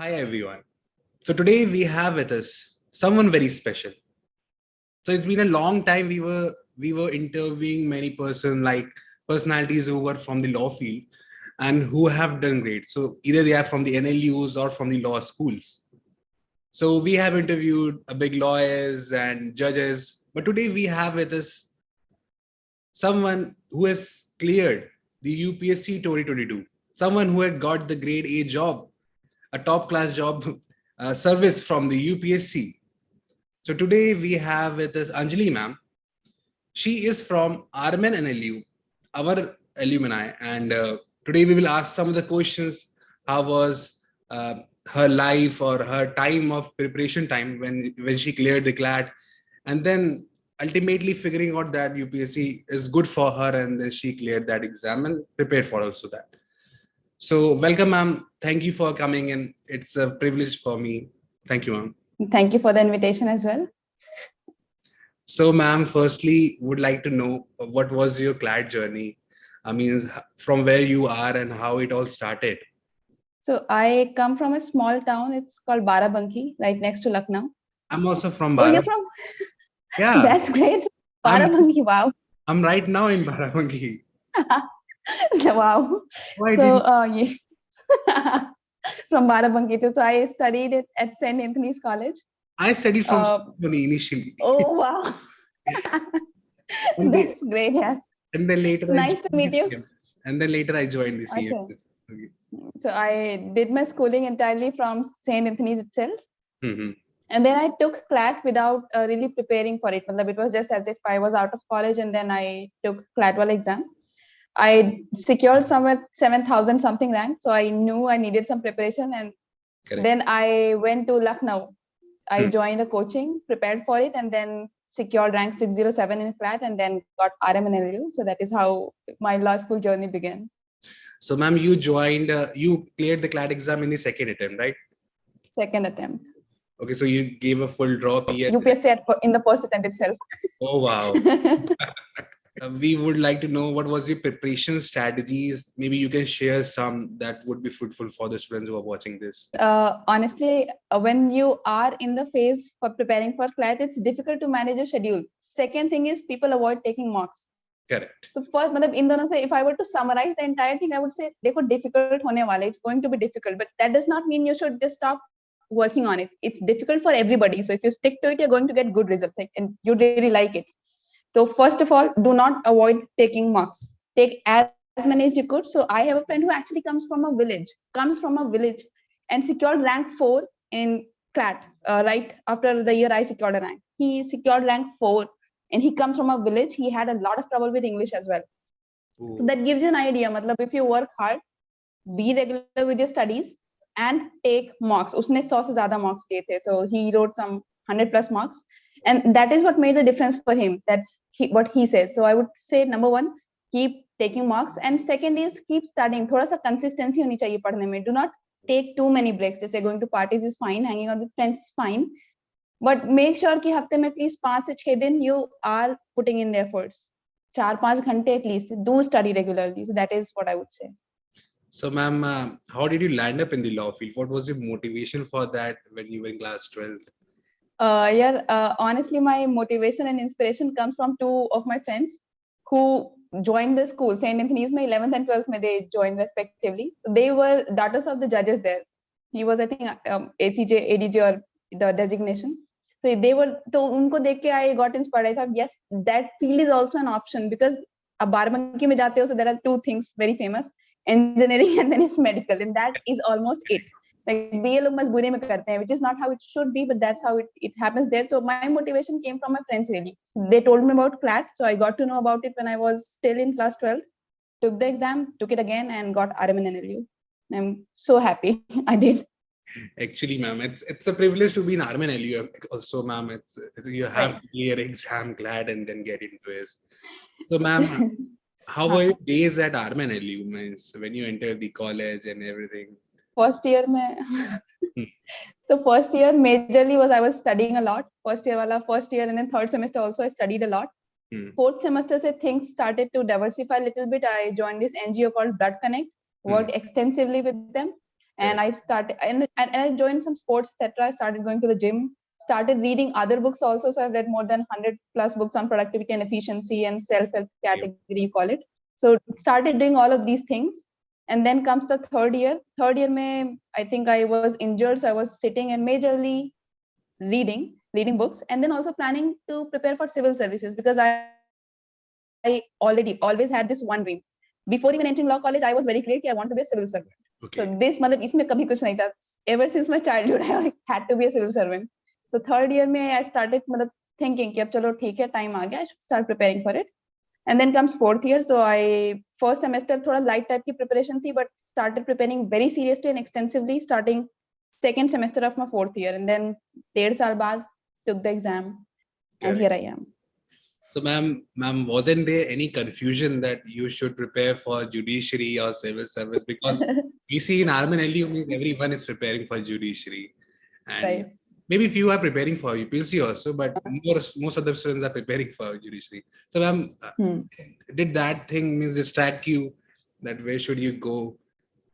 Hi everyone. So today we have with us someone very special. So it's been a long time we were interviewing many personalities who were from the law field and who have done great. So either they are from the NLUs or from the law schools. So we have interviewed a big lawyers and judges, but today we have with us someone who has cleared the UPSC 2022, someone who has got the grade A job, a top class job service from the UPSC. So today we have with us Anjali ma'am. She is from RMN NLU, our alumni, and today we will ask some of the questions. How was her life or her time of preparation time when she cleared the CLAT, and then ultimately figuring out that UPSC is good for her, and then she cleared that exam and prepared for also that. So welcome, ma'am. Thank you for coming in. It's a privilege for me. Thank you, ma'am. Thank you for the invitation as well. So, ma'am, firstly, would like to know what was your CLAT journey? I mean, from where you are and how it all started. So I come from a small town. It's called Barabanki, right next to Lucknow. I'm also from Oh, you're Barabanki. from? Yeah. That's great. Barabanki, wow. I'm right now in Barabanki. Wow. Why So, did from Barabanki too. So I studied it at St. Anthony's College. I studied from Symphony initially. Oh, wow. That's great, yeah. And then later It's nice to meet you. And then later I joined the CM. Okay. So I did my schooling entirely from St. Anthony's itself. Mm-hmm. And then I took CLAT without really preparing for it. It was just as if I was out of college, and then I took CLAT-wala exam. I secured somewhere 7,000 something rank. So I knew I needed some preparation. And Correct. Then I went to Lucknow. I joined a coaching, prepared for it, and then secured rank 607 in CLAT, and then got RMNLU. So that is how my law school journey began. So, ma'am, you cleared the CLAT exam in the second attempt, right? Second attempt. Okay, so you gave a full draw. UPSC in the first attempt itself. Oh, wow. We would like to know what was your preparation strategies. Maybe you can share some that would be fruitful for the students who are watching this. Honestly, when you are in the phase for preparing for CLAT, it's difficult to manage your schedule. Second thing is people avoid taking mocks. Correct. So first, in dono se, if I were to summarize the entire thing, I would say, देखो difficult होने वाला, it's going to be difficult, but that does not mean you should just stop working on it. It's difficult for everybody. So if you stick to it, you're going to get good results, and you really like it. So first of all, do not avoid taking mocks. Take as many as you could. So I have a friend who actually comes from a village and secured rank 4 in CLAT, right after the year I secured a rank. He secured rank 4 and he comes from a village. He had a lot of trouble with English as well. Ooh. So that gives you an idea. If you work hard, be regular with your studies and take mocks. Usne 100 se zyada mocks liye the. So he wrote some 100 plus mocks. And that is what made the difference for him. That's what he said. So I would say, number one, keep taking mocks. And second is keep studying. Thoda sa consistency honi chahiye padhne mein. Do not take too many breaks. Just say going to parties is fine, hanging out with friends is fine. But make sure कि हफ्ते में at least 5 से 6 दिन you are putting in the efforts. 4-5 घंटे at least. Do study regularly. So that is what I would say. So, ma'am, how did you land up in the law field? What was your motivation for that when you were in class 12th? Honestly, my motivation and inspiration comes from two of my friends who joined the school. St. Anthony's, my 11th and 12th, they joined respectively. They were daughters of the judges there. He was, I think, ACJ, ADJ, or the designation. So they were, so unko dekh ke I got inspired. I thought, yes, that field is also an option because ab Barabanki mein jate ho, so there are two things very famous: engineering and then it's medical, and that is almost it. Like BA log majboori mein karte hain, which is not how it should be, but that's how it happens there. So my motivation came from my friends really. They told me about CLAT, so I got to know about it when I was still in class 12. Took the exam, took it again, and got RMNLU. I'm so happy I did. Actually, ma'am, it's a privilege to be in RMNLU. Also, ma'am, you have to clear exam CLAT and then get into it. So, ma'am, how were your days at RMNLU? Means when you entered the college and everything? First year the first year majorly was I was studying a lot. First year and then third semester also I studied a lot. Fourth semester se things started to diversify a little bit. I joined this NGO called Blood Connect, worked extensively with them. And I started, and I joined some sports, etc. I started going to the gym, started reading other books also. So I've read more than 100 plus books on productivity and efficiency and self-help category, you call it. So started doing all of these things. And then comes the third year. Third year, I think I was injured. So I was sitting and majorly reading books, and then also planning to prepare for civil services, because I already always had this one dream. Before even entering law college, I was very clear that I want to be a civil servant. Okay. So this, मतलब इसमें कभी कुछ नहीं था. Ever since my childhood, I had to be a civil servant. So third year में I started मतलब thinking कि अब चलो ठीक है, time आ गया, I should start preparing for it. And then comes fourth year. So I first semester थोड़ा light type की preparation थी, but started preparing very seriously and extensively starting second semester of my fourth year. And then 1.5 साल बाद took the exam, and here I am. So, ma'am, wasn't there any confusion that you should prepare for judiciary or civil service? Because we see in RMNLU, everyone is preparing for judiciary, and Right. maybe few are preparing for UPSC also, but most of the students are preparing for judiciary. So, ma'am, did that thing distract you? That where should you go,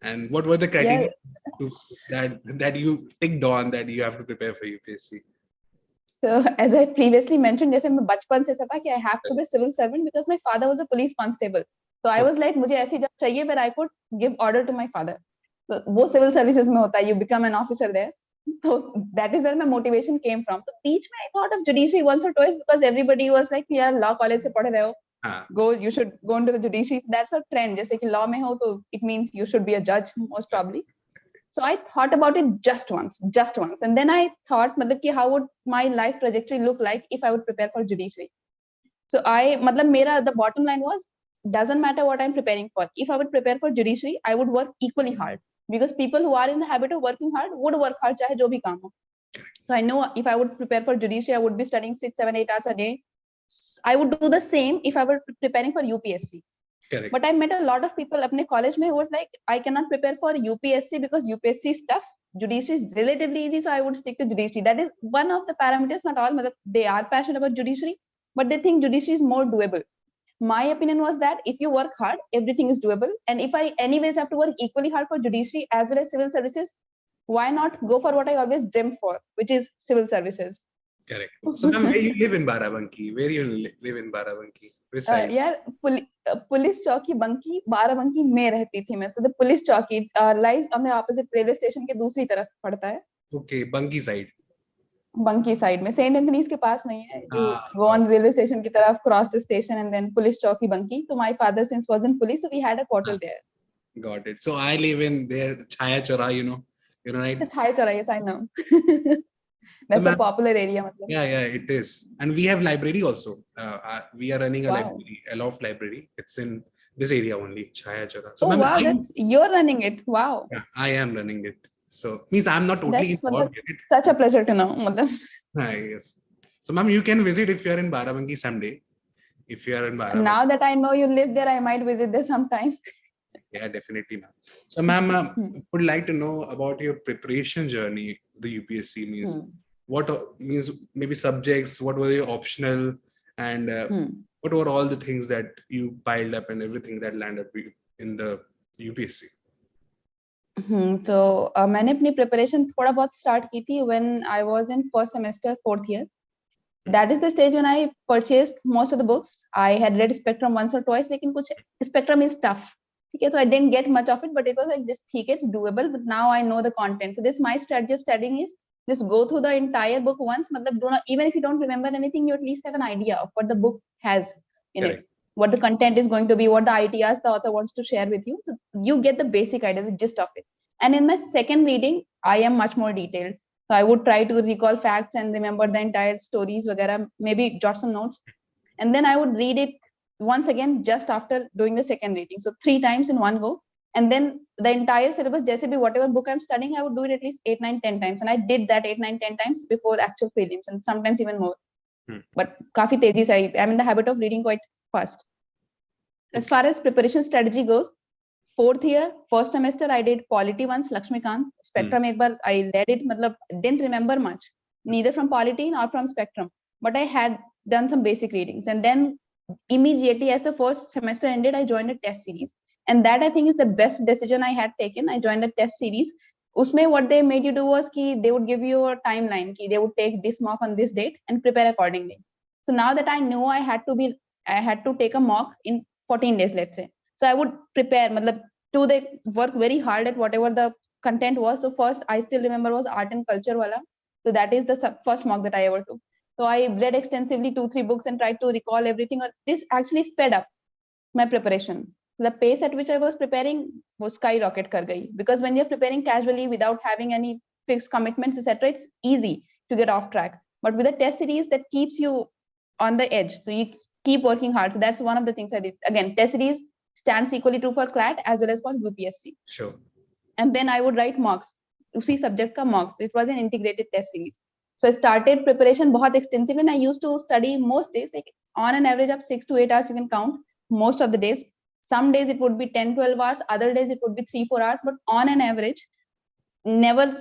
and what were the criteria that you ticked on that you have to prepare for UPSC? So as I previously mentioned, जैसे मैं बचपन से ऐसा था कि I have to be a civil servant because my father was a police constable. So I was like, मुझे ऐसी job चाहिए where I could give order to my father. So वो civil services में होता है, you become an officer there. So that is where my motivation came from. So बीच में I thought of judiciary once or twice because everybody was like, यार law college से पढ़ रहे हो, go, you should go into the judiciary. That's a trend. जैसे कि law में हो तो it means you should be a judge most probably. So I thought about it just once. And then I thought, how would my life trajectory look like if I would prepare for judiciary? So the bottom line was, doesn't matter what I'm preparing for. If I would prepare for judiciary, I would work equally hard, because people who are in the habit of working hard would work hard, chahe jo bhi kaam ho. So I know if I would prepare for judiciary, I would be studying 6, 7, 8 hours a day. I would do the same if I were preparing for UPSC. Correct. But I met a lot of people apne college mein who was like, I cannot prepare for UPSC because UPSC is tough. Judiciary is relatively easy, so I would stick to judiciary. That is one of the parameters. Not all, they are passionate about judiciary, but they think judiciary is more doable. My opinion was that if you work hard, everything is doable. And if I anyways have to work equally hard for judiciary as well as civil services, why not go for what I always dreamt for, which is civil services? Correct. So ma'am, where you live in Barabanki? Where you live in Barabanki? Which side? यार police चौकी बंकी, बाराबंकी में रहती थी मैं. तो the police चौकी lies अपने opposite रेलवे स्टेशन के दूसरी तरफ पड़ता है. Okay, बंकी साइड. बंकी साइड में, सेंट एंथनीज के पास नहीं है. You go on railway station की तरफ, cross the station, and then police चौकी बंकी. So my father since was in police, so we had a quarter there. Got it. So I live in there, Chhaya Chora, you know right? Chhaya Chora, yes, I know. That's a popular area. Yeah, it is. And we have library also. We are running a library, a loft library. It's in this area only, Chhaya Chora. So, wow, you're running it. Wow. Yeah, I am running it. So means I'm not totally involved in it. Such a pleasure to know. Yes. So ma'am, you can visit if you are in Barabanki someday. If you are in Barabanki. Now that I know you live there, I might visit there sometime. Yeah, definitely, ma'am. So ma'am, would like to know about your preparation journey. The UPSC means what means maybe subjects, what were your optional, and what were all the things that you piled up and everything that landed in the UPSC? So मैंने अपनी preparation थोड़ा बहुत start की थी when I was in first semester, fourth year. That is the stage when I purchased most of the books. I had read Spectrum once or twice, लेकिन कुछ Spectrum is tough. Okay, so I didn't get much of it, but it was like just ठीक है, it's doable. But now I know the content. So this my strategy of studying is just go through the entire book once. मतलब do not, even if you don't remember anything, you at least have an idea of what the book has in it, what the content is going to be, what the ideas the author wants to share with you. So you get the basic idea, the gist of it. And in my second reading, I am much more detailed. So I would try to recall facts and remember the entire stories, वगैरह, maybe jot some notes. And then I would read it once again just after doing the second reading. So 3 times in one go. And then the entire syllabus, जैसे भी whatever book I'm studying, I would do it at least 8, 9, 10 times. And I did that 8, 9, 10 times before actual prelims, and sometimes even more. But काफी तेजी से I'm in the habit of reading quite fast. As far as preparation strategy goes, fourth year, first semester, I did polity once, Lakshmikant. Spectrum एक बार I read it, मतलब didn't remember much, neither from polity nor from Spectrum. But I had done some basic readings. And then immediately as the first semester ended, I joined a test series. And that I think is the best decision I had taken. I joined a test series उसमें what they made you do was कि they would give you a timeline कि they would take this mock on this date and prepare accordingly. So now that I knew I had to take a mock in 14 days, let's say. So I would prepare, मतलब they work very hard at whatever the content was. So first I still remember was art and culture wala. So that is the first mock that I ever took. So I read extensively 2-3 books and tried to recall everything. Or this actually sped up my preparation. The pace at which I was preparing was skyrocket kar gayi, because when you're preparing casually without having any fixed commitments, etc., it's easy to get off track. But with a test series, that keeps you on the edge, so you keep working hard. So that's one of the things I did. Again, test series stands equally true for CLAT as well as for UPSC. Sure. And then I would write mocks, usi subject ka mocks. It was an integrated test series. So I started preparation बहुत extensive, and I used to study most days, like on an average of 6 to 8 hours you can count most of the days. Some days it would be 10-12 hours, other days it would be 3-4 hours, but on an average never,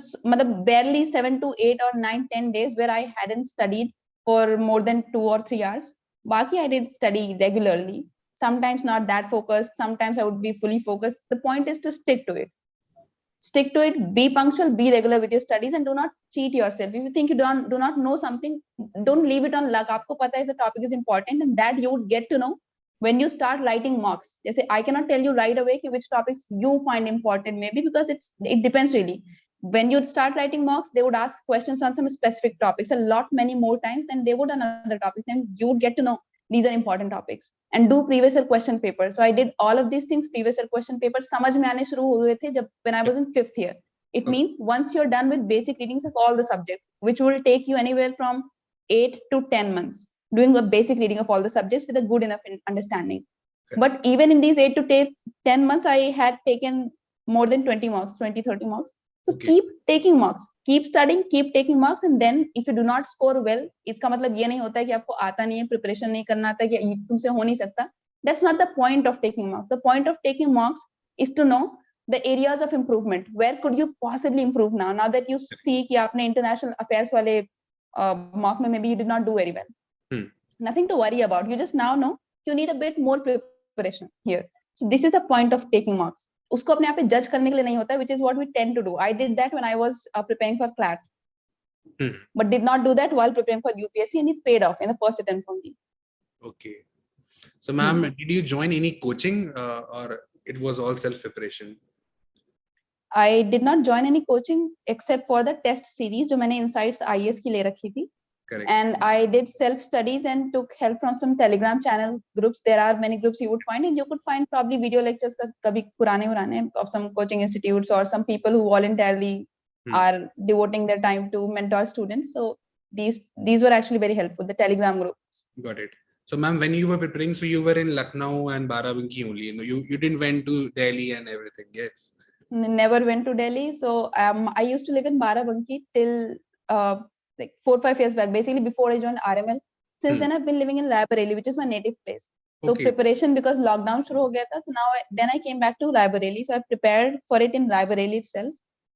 barely 7 to 8 or 9-10 days where I hadn't studied for more than 2 or 3 hours. Baki I did study regularly, sometimes not that focused, sometimes I would be fully focused. The point is to stick to it, be punctual, be regular with your studies, and do not cheat yourself. If you think you do not know something, don't leave it on luck. Aapko pata hai the topic is important, and that you would get to know when you start writing mocks. Jaise I cannot tell you right away which topics you find important, maybe, because it depends really. When you start writing mocks, they would ask questions on some specific topics many more times than they would on other topics, and you would get to know these are important topics. And do previous year question paper. So I did all of these things. Previous year question paper समझ में आने शुरू हुए थे when I was in 5th year. It means once you're done with basic readings of all the subjects, which will take you anywhere from 8 to 10 months, doing a basic reading of all the subjects with a good enough understanding. Okay. But even in these 8 to 10 months, I had taken more than 20 marks, 20-30 marks. So okay. Keep taking marks, keep studying, keep taking marks, and then if you do not score well, इसका मतलब ये नहीं होता है कि आपको आता नहीं है, preparation नहीं करना आता, कि तुमसे हो नहीं सकता. That's not the point of taking marks. The point of taking marks is to know the areas of improvement. Where could you possibly improve now? Now that you see कि आपने international affairs वाले mock में maybe you did not do very well. Nothing to worry about. You just now know you need a bit more preparation here. So this is the point of taking marks. उसको अपने आप पे जज करने के लिए नहीं होता, which is what we tend to do. I did that when I was preparing for CLAT, but did not do that while preparing for UPSC, and it paid off in the first attempt for me. Okay. So, ma'am, did you join any coaching or it was all self-preparation? I did not join any coaching except for the test series जो मैंने Insights IAS की ले रखी थी. Correct. And I did self-studies and took help from some Telegram channel groups. There are many groups you would find, and you could find probably video lectures kabhi purane of some coaching institutes or some people who voluntarily are devoting their time to mentor students. So these were actually very helpful, the Telegram groups. Got it. So, ma'am, when you were preparing, so you were in Lucknow and Barabanki only. You didn't went to Delhi and everything, yes? Never went to Delhi. So I used to live in Barabanki till like 4-5 years back, basically before I joined RML. Since then I've been living in Raebareli, which is my native place. So preparation, because lockdown shuru ho gaya tha, so then I came back to Raebareli. So I prepared for it in Raebareli itself.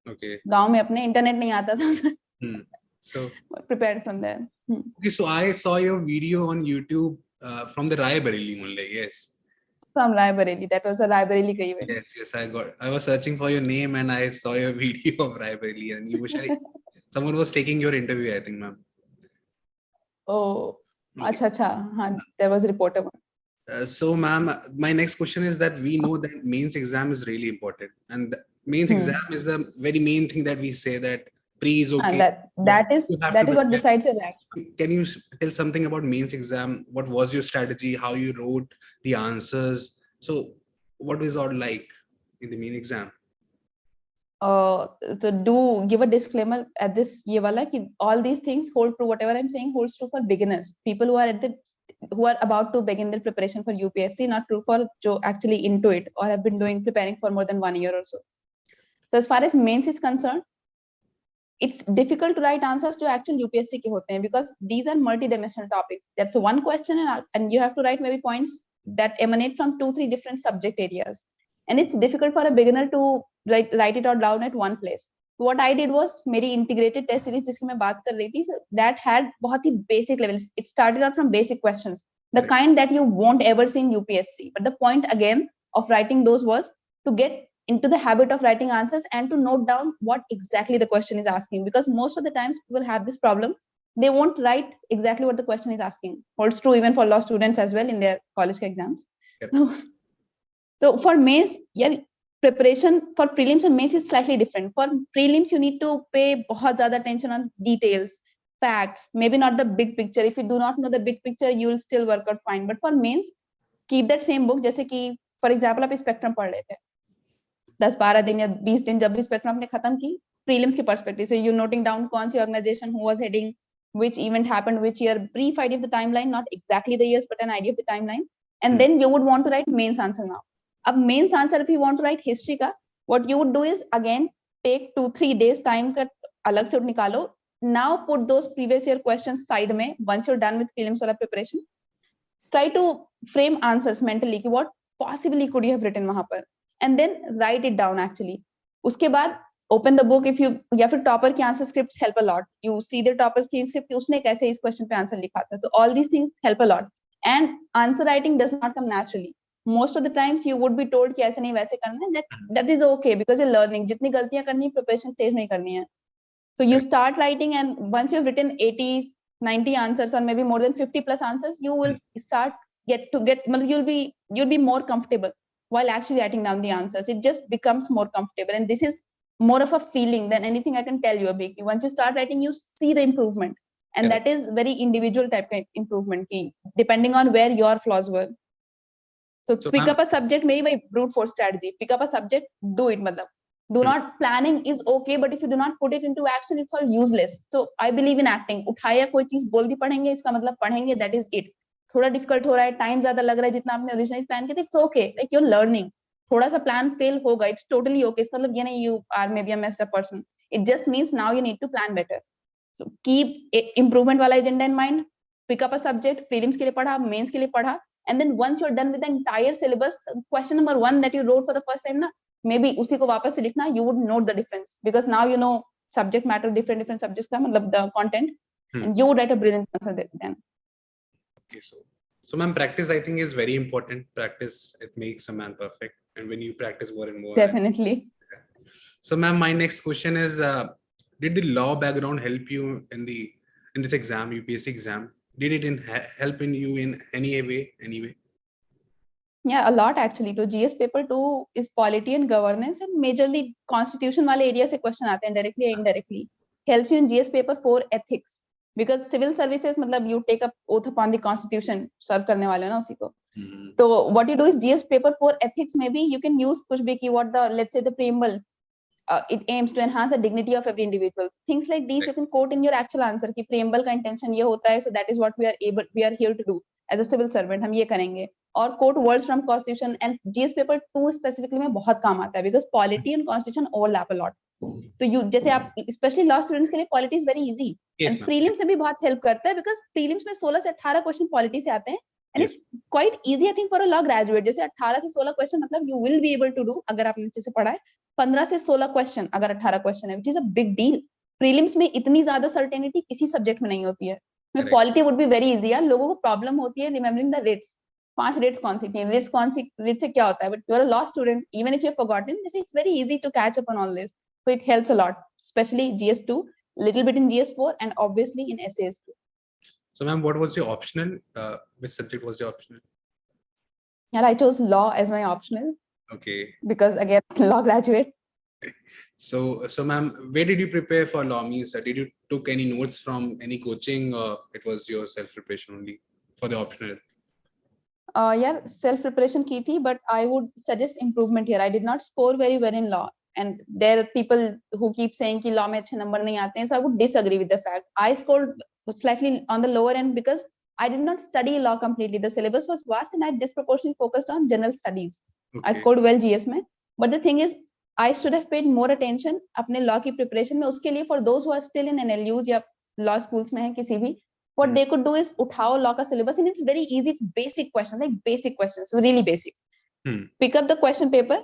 Okay. गांव में अपने internet नहीं आता था. So prepared from there. Okay, so I saw your video on YouTube from the Raebareli only, yes. From Raebareli, that was a Raebareli ka event. Yes, I was searching for your name and I saw your video of Raebareli, and you were someone was taking your interview, I think, ma'am. Oh, okay. Acha. There was a reporter. So, ma'am, my next question is that we know that mains exam is really important, and the mains exam is the very main thing that we say that pre is okay. And that is what decides your rank. Can you tell something about mains exam? What was your strategy? How you wrote the answers? So, what is all like in the main exam? So do give a disclaimer at this ye wala ki all these things hold true. Whatever I'm saying holds true for beginners, people who are about to begin their preparation for UPSC, not true for jo actually into it or have been preparing for more than 1 year or so. So as far as mains is concerned, it's difficult to write answers to actual UPSC ke hote hain, because these are multi-dimensional topics. That's one question, and you have to write maybe points that emanate from 2-3 different subject areas. And it's difficult for a beginner to write it out down at one place. What I did was मेरी integrated test series जिसकी मैं बात कर रही थी, so that had बहुत ही basic levels. It started out from basic questions, the kind that you won't ever see in UPSC. But the point again of writing those was to get into the habit of writing answers and to note down what exactly the question is asking, because most of the times people have this problem. They won't write exactly what the question is asking. Holds true even for law students as well in their college exams. Yep. So for mains, yeah, preparation for prelims and mains is slightly different. For prelims, you need to pay बहुत ज़्यादा attention on details, facts, maybe not the big picture. If you do not know the big picture, you will still work out fine. But for mains, keep that same book. जैसे कि for example आप spectrum पढ़ रहे थे 10-12 दिन या 20 दिन, जब भी स्पेक्ट्रम आपने खत्म की प्रीलिम्स की पर्सपेक्टिव से, यू नोटिंग डाउन कौन सी organisation, who was heading, which event happened which year, brief idea of the timeline, not exactly the years but an idea of the timeline, and then you would want to write mains answer now. Ab mains answer if you want to write history ka, what you would do is again take 2-3 days time ka alag se nikalo. Now put those previous year questions side mein once you're done with prelims wala preparation. Try to frame answers mentally ki what possibly could you have written wahan par, and then write it down actually. Uske baad open the book. If you या फिर topper की answer scripts help a lot. You see the toppers की script, उसने कैसे इस question पे answer लिखा था. So all these things help a lot. And answer writing does not come naturally. Most of the times you would be told कि ऐसे नहीं वैसे करना है. That is okay because you're learning. जितनी गलतियां करनी है प्रिपरेशन स्टेज में ही करनी है. So you start writing and once you've written 80-90 answers or maybe more than 50 plus answers, you will start you'll be more comfortable while actually writing down the answers. It just becomes more comfortable, and this is more of a feeling than anything I can tell you, Abhi. Once you start writing, you see the improvement, and that is very individual type of improvement, depending on where your flaws were. So pick up a subject, maybe by brute force strategy. Pick up a subject, do it. Do not, planning is okay, but if you do not put it into action, it's all useless. So I believe in acting. उठाया कोई चीज बोल दी पढ़ेंगे, इसका मतलब पढ़ेंगे, that is it. थोड़ा difficult हो रहा है, time ज्यादा लग रहा है जितना आपने originally plan किया, it's okay. Like you're learning. थोड़ा सा plan fail होगा, it's totally okay. इसका मतलब ये नहीं you are maybe a messed up person. It just means now you need to plan better. So keep improvement वाला agenda in mind. Pick up a subject, prelims के लिए पढ़ा, mains के लिए पढ़ा, and then once you're done with the entire syllabus, question number 1 that you wrote for the first time ना, maybe उसी को वापस से लिखना, you would note the difference because now you know subject matter, different subjects का मतलब the content, and you would write a brilliant answer then. Okay, so ma'am, practice I think is very important. Practice, it makes a man perfect, and when you practice more and more, definitely. So ma'am, my next question is, did the law background help you in this exam, UPSC exam? Did it help in you in any way? Yeah, a lot actually. So GS paper 2 is polity and governance, and majorly constitution वाले area से question आते हैं directly or indirectly. Helps you in GS paper 4 ethics, because civil services मतलब you take up oath upon the constitution, serve करने वाले ना उसी को. So what you do is GS paper 4 ethics, maybe you can use कुछ भी कि what the, let's say the preamble, it aims to enhance the dignity of every individual. Things like these you can quote in your actual answer कि preamble का intention ये होता है, so that is what we are here to do as a civil servant, हम ये करेंगे. और quote words from constitution, and GS paper 2 specifically में बहुत काम आता है because polity and constitution overlap a lot. तो you जैसे आप especially law students के लिए polity is very easy, and prelims से भी बहुत help करता है because prelims में 16 से 18 question polity से आते हैं, and it's quite easy I think for a law graduate. जैसे 18 से 16 question मतलब you will be able to do अगर आपने अच्छे से पढ़ा है. 15 से 16 question अगर 18 question है, which is a big deal. prelims में इतनी ज्यादा certainty किसी subject में नहीं होती है. Polity would be very easy यार. लोगों को problem होती है remembering the rates. 5 rates कौन सी थी, rates से क्या होता है, but you're a law student, even if you've forgotten, it's very easy to catch up on all this. So it helps a lot, especially GS2, little bit in GS4, and obviously in essays too. So ma'am, what was your optional? Which subject was your optional? Yeah, I chose law as my optional. Okay. Because again, law graduate. So ma'am, where did you prepare for law? Means did you took any notes from any coaching, or it was your self preparation only for the optional? Yeah, self preparation की थी, but I would suggest improvement here. I did not score very well in law, and there are people who keep saying कि law में अच्छे number नहीं आते हैं, so I would disagree with the fact. I scored slightly on the lower end because I did not study law completely. The syllabus was vast, and I disproportionately focused on general studies. Okay. I scored well GS में, but the thing is, I should have paid more attention अपने law की preparation में. उसके लिए for those who are still in NLUs या law schools में हैं किसी भी, what they could do is उठाओ law का syllabus, and it's very easy. It's basic questions, like basic questions, really basic. Pick up the question paper,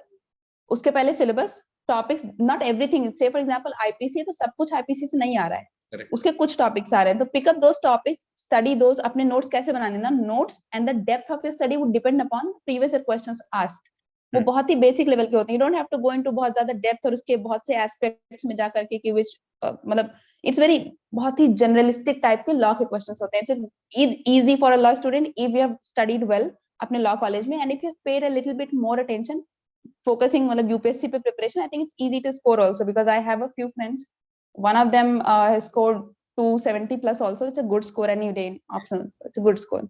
उसके पहले syllabus, topics, not everything. Say for example IPC है तो सब कुछ IPC से नहीं आ रहा है. Correct. उसके कुछ topics आ रहे हैं, तो pick up those topics, study those. अपने notes कैसे बनाने ना, notes and the depth of your study would depend upon previous year questions asked. वो बहुत ही बेसिक लेवल के होते हैं. You don't have to go into बहुत ज्यादा डेप्थ और उसके बहुत से एस्पेक्ट्स में जा करके कि विच मतलब इट्स वेरी बहुत ही जनरलिस्टिक टाइप के लॉ के क्वेश्चंस होते हैं. It's easy for a law student if you have studied well अपने लॉ कॉलेज में, and if you paid a little bit more attention focusing मतलब UPSC पे preparation, I think it's easy to score also, because I have a few friends, one of them has scored 270 plus also. It's a good score any day optional. It's a good score.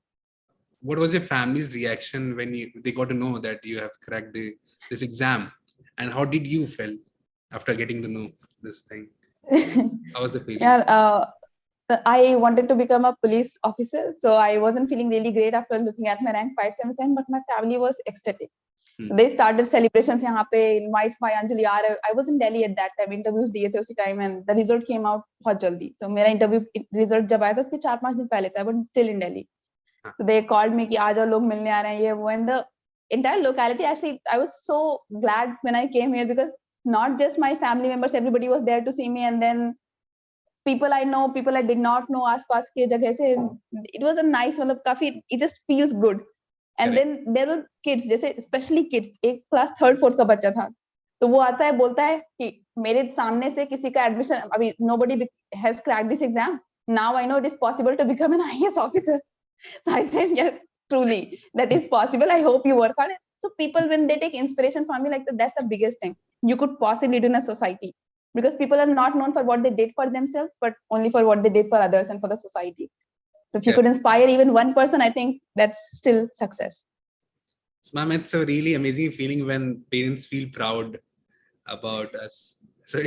What was your family's reaction when they got to know that you have cracked this exam, and how did you feel after getting to know this thing? How was the feeling? Yeah, I wanted to become a police officer, so I wasn't feeling really great after looking at my rank 577, but my family was ecstatic. They started celebrations यहाँ पे, invites by Anjali yaar. I was in Delhi at that time, interviews दिए थे उसी time, and the result came out बहुत जल्दी. So मेरा interview result जब आया था उसके 4-5 दिन पहले था, but still in Delhi. So they called me कि आ जाओ, लोग मिलने आ रहे हैं ये वो, and the entire locality, actually I was so glad when I came here, because not just my family members, everybody was there to see me, and then people I know, people I did not know आसपास के जगह से. It was a nice, मतलब काफी, it just feels good. And Correct. then there were kids, जैसे especially kids, एक class 3rd 4th का बच्चा था, तो वो आता है बोलता है कि मेरे सामने से किसी का एडमिशन, अभी nobody has cracked this exam, now I know it is possible to become an IAS officer. So I said, yeah, truly that is possible, I hope you work hard. So people, when they take inspiration from me like that, that's the biggest thing you could possibly do in a society, because people are not known for what they did for themselves, but only for what they did for others and for the society. So if you could inspire even one person, I think that's still success. So, ma'am, it's a really amazing feeling when parents feel proud about us. So,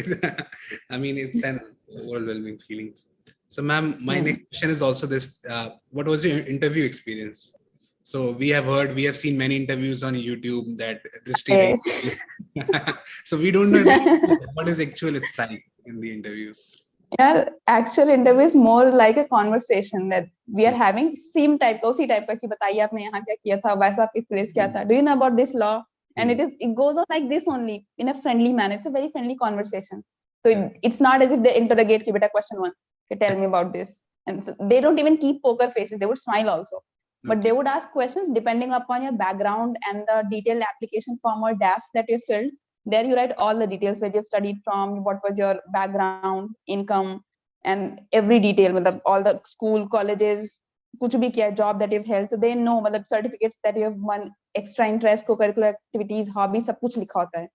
I mean, it's an overwhelming feeling. So, ma'am, my next question is also this: what was your interview experience? So we have seen many interviews on YouTube that this TV. So we don't know what is actual it's like in the interview. Yeah, actual interview is more like a conversation that we are having. Same type का, उसी type का कि बताइए आपने यहाँ क्या किया था, वैसा आपका experience क्या था, do you know about this law? And it goes on like this only, in a friendly manner. It's a very friendly conversation. So it's not as if they interrogate you, beta question 1, tell me about this. And so they don't even keep poker faces, they would smile also. But they would ask questions depending upon your background and the detailed application form or DAF that you filled. There you write all the details, where you've studied from, what was your background, income, and every detail, all the school, colleges, kuch bhi kiya, job that you've held. So they know, certificates that you have won, extra interest, co-curricular activities, hobbies, सब कुछ लिखा होता है.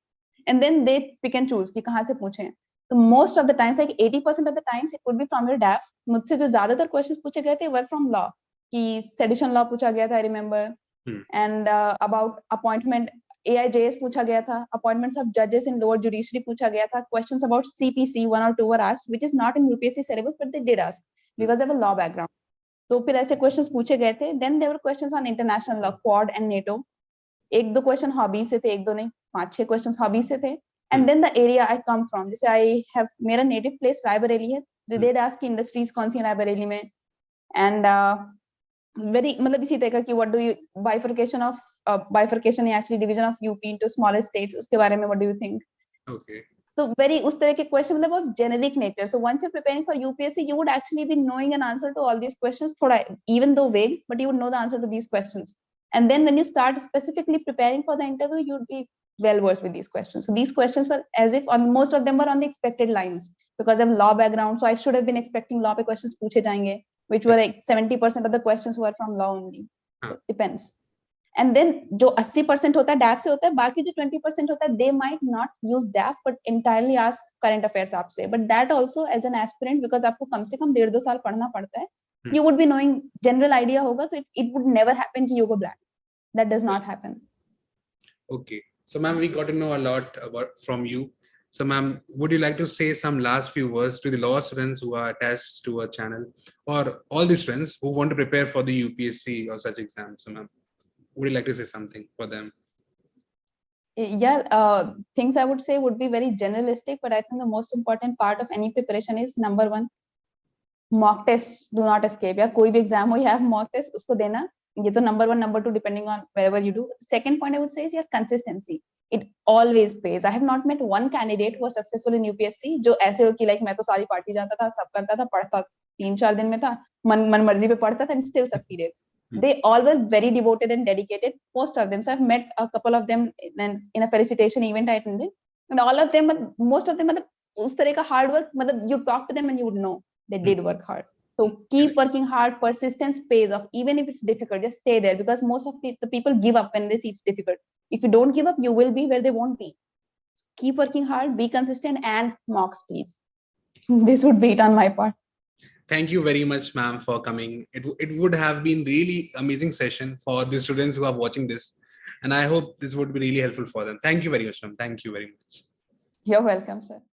And then they pick and choose कि कहाँ से पूछें. So most of the times, like 80% of the times, it would be from your DAF. मुझसे जो ज़्यादातर questions पूछे गए थे were from law. कि sedition law पूछा गया था, I remember. And about appointment, AIJS पूछा गया था, appointments of judges in lower judiciary पूछा गया था, questions about CPC 1 or 2 were asked, which is not in UPSC syllabus, but they did ask because they have a law background. तो फिर ऐसे questions पूछे गए थे. Then there were questions on international law, Quad and NATO. एक दो question hobby से थे, एक दो नहीं, 5-6 questions hobby से थे. And then the area I come from, जैसे I have, मेरा native place रायबरेली है. They did ask industries कौन सी रायबरेली में. And very, मतलब इसी तरह का कि what do you, bifurcation actually division of UP into smaller states, उसके बारे में what do you think? Okay. So very उस तरह के question, मतलब of generic nature. So once you're preparing for UPSC, you would actually be knowing an answer to all these questions, थोड़ा, even though vague, but you would know the answer to these questions. And then when you start specifically preparing for the interview, you'd be well versed with these questions. So these questions were as if most of them were on the expected lines, because I have law background, so I should have been expecting law पे questions पूछे जाएंगे, which were like 70% of the questions were from law only. So depends. And then जो 80% होता है DAF से होता है, बाकी जो 20% होता है, they might not use DAF but entirely ask current affairs आपसे. But that also as an aspirant, because आपको कम से कम 1.5-2 साल पढ़ना पड़ता है, you would be knowing general idea होगा, so it would never happen कि you go blank. That does not happen. Okay. So ma'am, we got to know a lot from you. So ma'am, would you like to say some last few words to the law students who are attached to our channel, or all the students who want to prepare for the UPSC or such exams? So ma'am, would you like to say something for them? Yeah, things I would say would be very generalistic, but I think the most important part of any preparation is number 1, mock tests do not escape. यार कोई भी exam हो, you have mock test, उसको देना. ये तो number 1, number 2, depending on wherever you do. Second point I would say is your consistency. It always pays. I have not met one candidate who was successful in UPSC जो ऐसे हो कि like मैं तो सारी पार्टी जाता था, सब करता था, पढ़ता 3-4 दिन में था, मन मर्जी पे पढ़ता था and still succeeded. They all were very devoted and dedicated. Most of them. So I've met a couple of them in a felicitation event I attended, and all of them, most of them, उस तरह का hard work, you talk to them and you would know they did work hard. So keep working hard. Persistence pays off, even if it's difficult. Just stay there, because most of the people give up when they see it's difficult. If you don't give up, you will be where they won't be. Keep working hard, be consistent, and mocks, please. This would be it on my part. Thank you very much, ma'am, for coming. It would have been really amazing session for the students who are watching this. And I hope this would be really helpful for them. Thank you very much, ma'am. Thank you very much. You're welcome, sir.